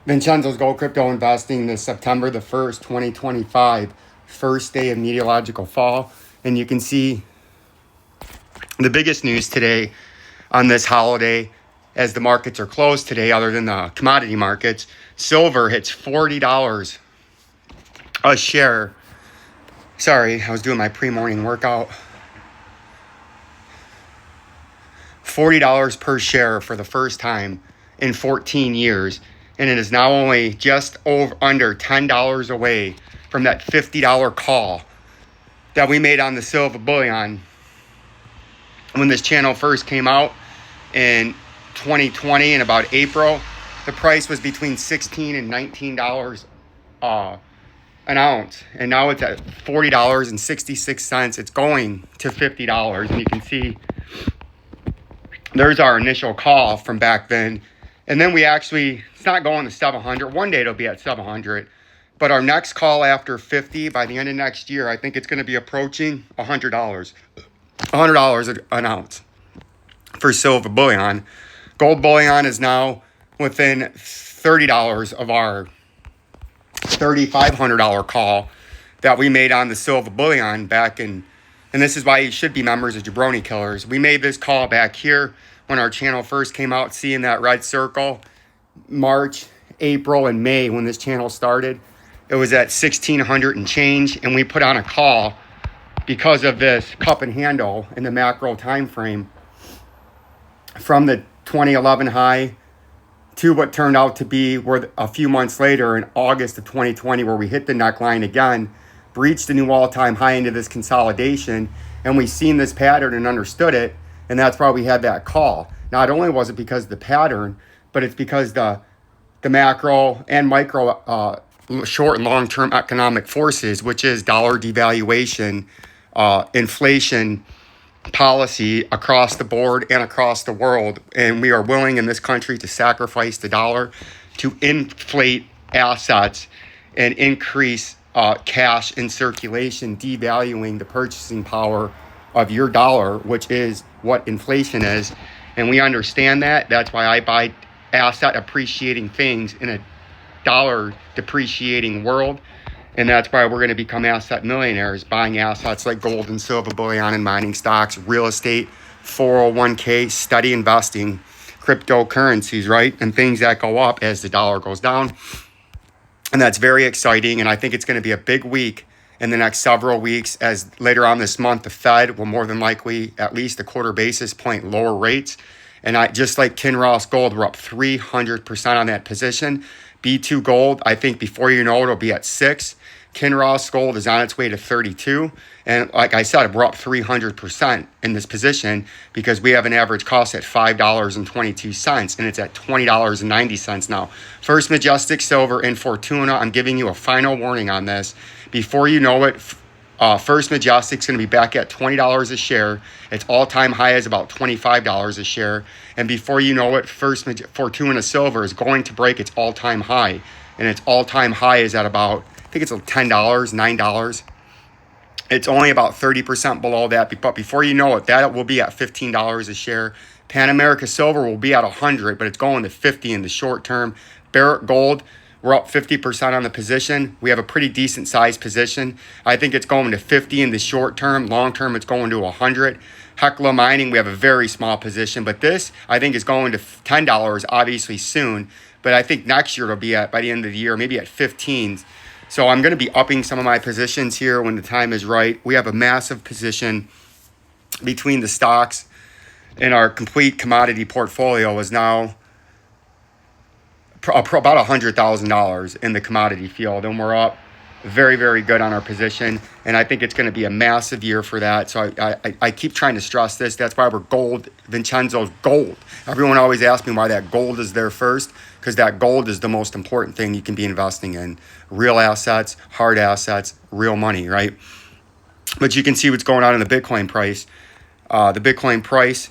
Vincenzo's Gold Crypto Investing this September the 1st, 2025, first day of meteorological fall. And you can see the biggest news today on this holiday, as the markets are closed today, other than the commodity markets, silver hits $40 a share. Sorry, I was doing my pre-morning workout. $40 per share for the first time in 14 years. And it is now only just under $10 away from that $50 call that we made on the silver bullion when this channel first came out in 2020 in about April. The price was between $16 and $19 an ounce, and now it's at $40.66. It's going to $50, and you can see there's our initial call from back then. And then it's not going to 700. One day it'll be at 700. But our next call after 50, by the end of next year, I think it's going to be approaching $100. $100 an ounce for silver bullion. Gold bullion is now within $30 of our $3,500 call that we made on the silver bullion back in, and this is why you should be members of Jabroni Killers. We made this call back here when our channel first came out, seeing that red circle, March, April, and May when this channel started. It was at 1,600 and change, and we put on a call because of this cup and handle in the macro time frame from the 2011 high to what turned out to be where a few months later in August of 2020, where we hit the neckline again, breached a new all-time high into this consolidation, and we seen this pattern and understood it. And that's why we had that call. Not only was it because of the pattern, but it's because the macro and micro short and long-term economic forces, which is dollar devaluation, inflation policy across the board and across the world. And we are willing in this country to sacrifice the dollar to inflate assets and increase cash in circulation, devaluing the purchasing power of your dollar, which is what inflation is. And we understand that. That's why I buy asset appreciating things in a dollar depreciating world. And that's why we're going to become asset millionaires, buying assets like gold and silver bullion and mining stocks, real estate, 401k, steady investing, cryptocurrencies, right? And things that go up as the dollar goes down. And that's very exciting. And I think it's going to be a big week in the next several weeks, as later on this month, the Fed will more than likely at least a quarter basis point lower rates. And just like Kinross Gold, we're up 300% on that position. B2 Gold, I think before you know it, it'll be at 6. Kinross Gold is on its way to 32. And like I said, we're up 300% in this position because we have an average cost at $5.22, and it's at $20.90 now. First Majestic Silver in Fortuna, I'm giving you a final warning on this. Before you know it, First Majestic's going to be back at $20 a share. Its all-time high is about $25 a share. And before you know it, Fortuna Silver is going to break its all-time high. And its all-time high is at about, I think it's $10, $9. It's only about 30% below that. But before you know it, that will be at $15 a share. Pan America Silver will be at 100, but it's going to 50 in the short term. Barrick Gold, we're up 50% on the position. We have a pretty decent sized position. I think it's going to 50 in the short term. Long term, it's going to 100. Hecla Mining, we have a very small position, but this I think is going to $10 obviously soon. But I think next year it'll be at, by the end of the year, maybe at 15. So I'm going to be upping some of my positions here when the time is right. We have a massive position between the stocks, and our complete commodity portfolio is now about $100,000 in the commodity field, and we're up very, very good on our position, and I think it's going to be a massive year for that. So I keep trying to stress this. That's why we're gold, Vincenzo's gold. Everyone always asks me why that gold is there first, because that gold is the most important thing you can be investing in. Real assets, hard assets, real money, right? But you can see what's going on in the Bitcoin price. The Bitcoin price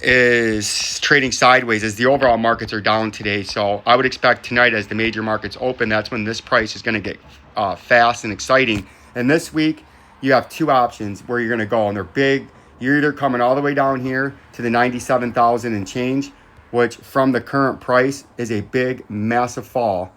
is trading sideways as the overall markets are down today. So I would expect tonight, as the major markets open, that's when this price is going to get fast and exciting. And this week, you have two options where you're going to go, and they're big. You're either coming all the way down here to the 97,000 and change, which from the current price is a big, massive fall.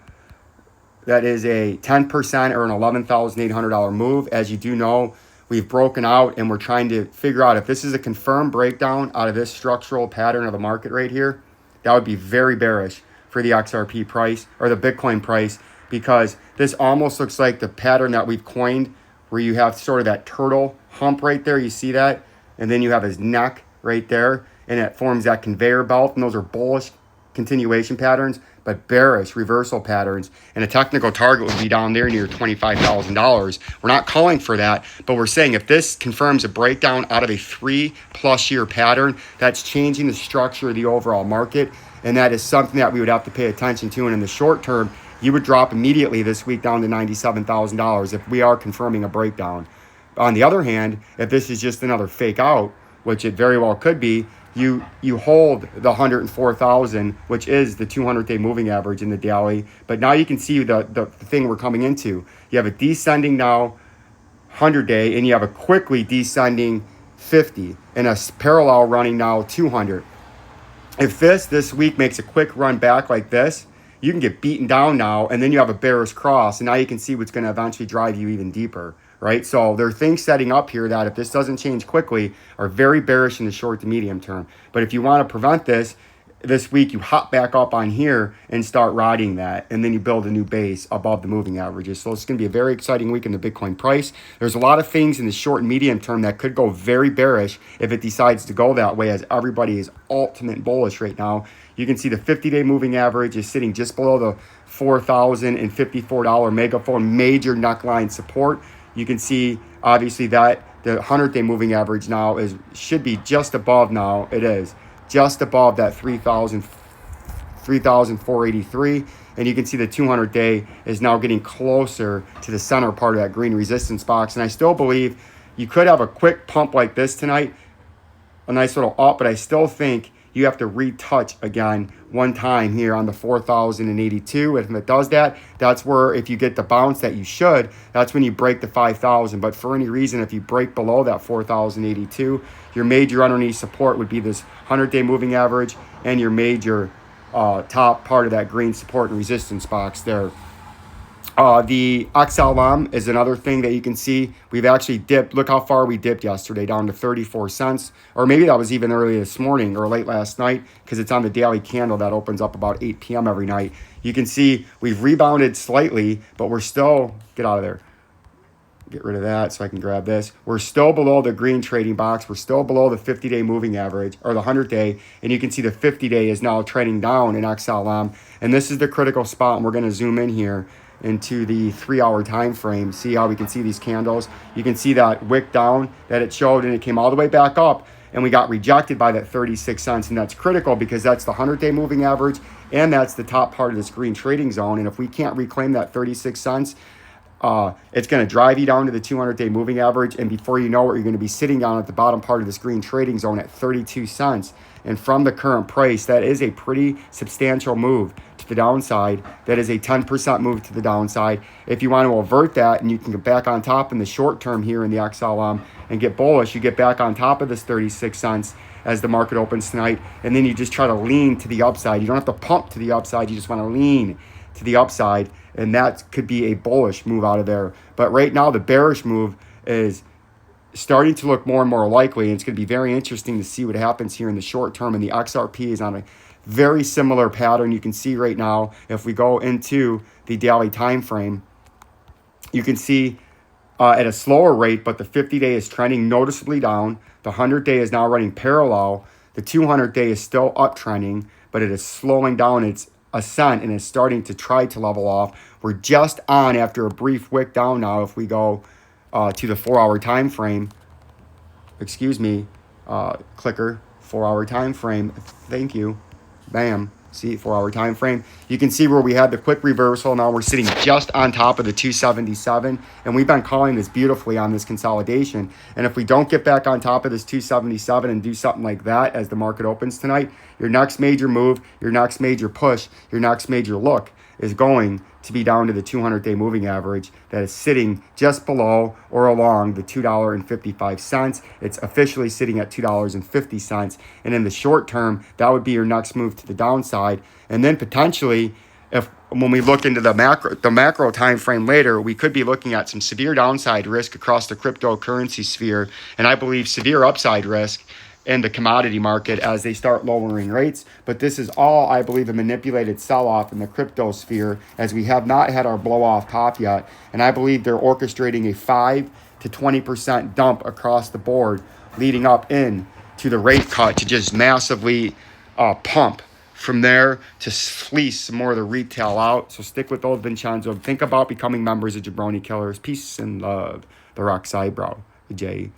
That is a 10% or an $11,800 move. As you do know, we've broken out and we're trying to figure out if this is a confirmed breakdown out of this structural pattern of the market right here. That would be very bearish for the XRP price or the Bitcoin price, because this almost looks like the pattern that we've coined, where you have sort of that turtle hump right there. You see that? And then you have his neck right there, and it forms that conveyor belt. And those are bullish continuation patterns, but bearish reversal patterns. And a technical target would be down there near $25,000. We're not calling for that, but we're saying if this confirms a breakdown out of a 3+ year pattern, that's changing the structure of the overall market. And that is something that we would have to pay attention to. And in the short term, you would drop immediately this week down to $97,000 if we are confirming a breakdown. On the other hand, if this is just another fake out, which it very well could be, you hold the 104,000, which is the 200-day moving average in the daily. But now you can see the thing we're coming into. You have a descending now 100-day, and you have a quickly descending 50, and a parallel running now 200. If this week makes a quick run back like this, you can get beaten down now, and then you have a bearish cross, and now you can see what's going to eventually drive you even deeper, right? So there are things setting up here that if this doesn't change quickly are very bearish in the short to medium term. But if you want to prevent this week, you hop back up on here and start riding that, and then you build a new base above the moving averages. So it's going to be a very exciting week in the Bitcoin price. There's a lot of things in the short and medium term that could go very bearish if it decides to go that way, as everybody is ultimate bullish right now. You can see the 50-day moving average is sitting just below the $4,054 megaphone major neckline support. You can see obviously that the 100-day moving average now should be just above now. It is just above that 3,483, and you can see the 200-day is now getting closer to the center part of that green resistance box. And I still believe you could have a quick pump like this tonight, a nice little up, but I still think you have to retouch again one time here on the 4,082. And if it does that, that's where, if you get the bounce that you should, that's when you break the 5,000. But for any reason, if you break below that 4,082, your major underneath support would be this 100-day moving average and your major top part of that green support and resistance box there. The XLM is another thing that you can see. We've actually dipped. Look how far we dipped yesterday, down to 34 cents. Or maybe that was even early this morning or late last night, because it's on the daily candle that opens up about 8 p.m. every night. You can see we've rebounded slightly, but we're still, get out of there. Get rid of that so I can grab this. We're still below the green trading box. We're still below the 50-day moving average, or the 100-day. And you can see the 50-day is now trending down in XLM. And this is the critical spot, and we're going to zoom in here into the 3-hour time frame. See how we can see these candles? You can see that wick down that it showed, and it came all the way back up, and we got rejected by that 36 cents. And that's critical because that's the 100-day moving average, and that's the top part of this green trading zone. And if we can't reclaim that 36 cents, it's going to drive you down to the 200-day moving average, and before you know it, you're going to be sitting down at the bottom part of this green trading zone at 32 cents. And from the current price, that is a pretty substantial move to the downside. That is a 10% move to the downside. If you want to avert that, and you can get back on top in the short term here in the XLM and get bullish, you get back on top of this 36 cents as the market opens tonight, and then you just try to lean to the upside. You don't have to pump to the upside. You just want to lean to the upside, and that could be a bullish move out of there. But right now, the bearish move is starting to look more and more likely, and it's going to be very interesting to see what happens here in the short term. And the XRP is on a very similar pattern. You can see right now, if we go into the daily time frame, you can see at a slower rate, but the 50-day is trending noticeably down. The 100-day is now running parallel. The 200-day is still uptrending, but it is slowing down its ascent and is starting to try to level off. We're just on after a brief wick down now. If we go to the 4-hour time frame, clicker, 4-hour time frame, thank you, bam, see, 4-hour time frame, you can see where we had the quick reversal. Now we're sitting just on top of the 277, and we've been calling this beautifully on this consolidation. And if we don't get back on top of this 277 and do something like that as the market opens tonight, your next major move, your next major push, your next major look is going to be down to the 200-day moving average that is sitting just below or along the $2.55. It's officially sitting at $2.50. And in the short term, that would be your next move to the downside. And then potentially, if when we look into the macro time frame later, we could be looking at some severe downside risk across the cryptocurrency sphere, and I believe severe upside risk in the commodity market as they start lowering rates. But this is all, I believe, a manipulated sell-off in the crypto sphere, as we have not had our blow-off top yet. And I believe they're orchestrating a 5 to 20% dump across the board leading up in to the rate cut to just massively pump from there to fleece some more of the retail out. So stick with those, Vincenzo. Think about becoming members of Jabroni Killers. Peace and love. The Rock Eyebrow, the J.